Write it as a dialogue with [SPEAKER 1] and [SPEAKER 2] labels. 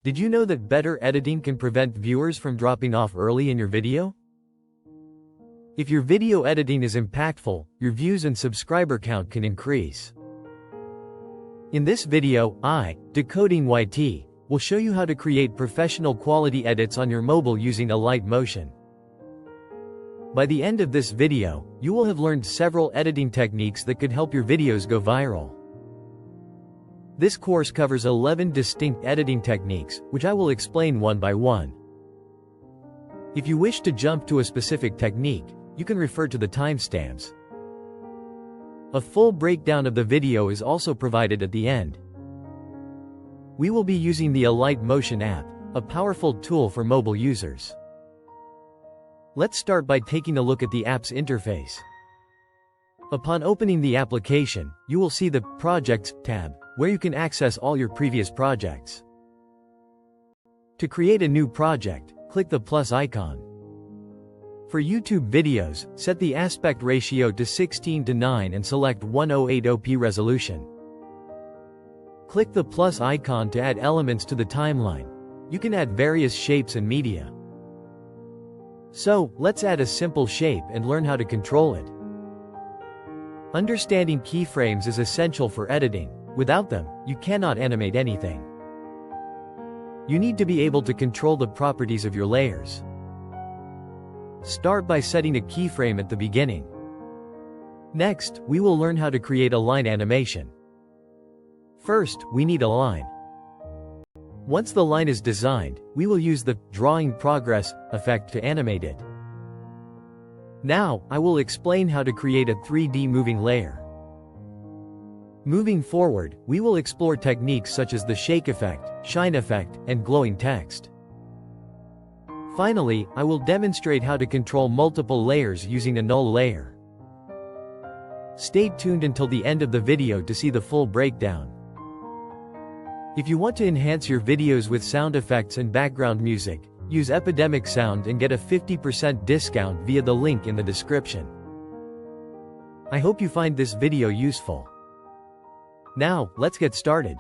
[SPEAKER 1] Did you know that better editing can prevent viewers from dropping off early in your video? If your video editing is impactful, your views and subscriber count can increase. In this video, Decoding YT, will show you how to create professional quality edits on your mobile using Alight Motion. By the end of this video, you will have learned several editing techniques that could help your videos go viral. This course covers 11 distinct editing techniques, which I will explain one by one. If you wish to jump to a specific technique, you can refer to the timestamps. A full breakdown of the video is also provided at the end. We will be using the Alight Motion app, a powerful tool for mobile users. Let's start by taking a look at the app's interface. Upon opening the application, you will see the Projects tab, where you can access all your previous projects. To create a new project, click the plus icon. For YouTube videos, set the aspect ratio to 16:9 and select 1080p resolution. Click the plus icon to add elements to the timeline. You can add various shapes and media. So, let's add a simple shape and learn how to control it. Understanding keyframes is essential for editing. Without them, you cannot animate anything. You need to be able to control the properties of your layers. Start by setting a keyframe at the beginning. Next, we will learn how to create a line animation. First, we need a line. Once the line is designed, we will use the Drawing Progress effect to animate it. Now, I will explain how to create a 3D moving layer. Moving forward, we will explore techniques such as the shake effect, shine effect, and glowing text. Finally, I will demonstrate how to control multiple layers using a null layer. Stay tuned until the end of the video to see the full breakdown. If you want to enhance your videos with sound effects and background music, use Epidemic Sound and get a 50% discount via the link in the description. I hope you find this video useful. Now, let's get started.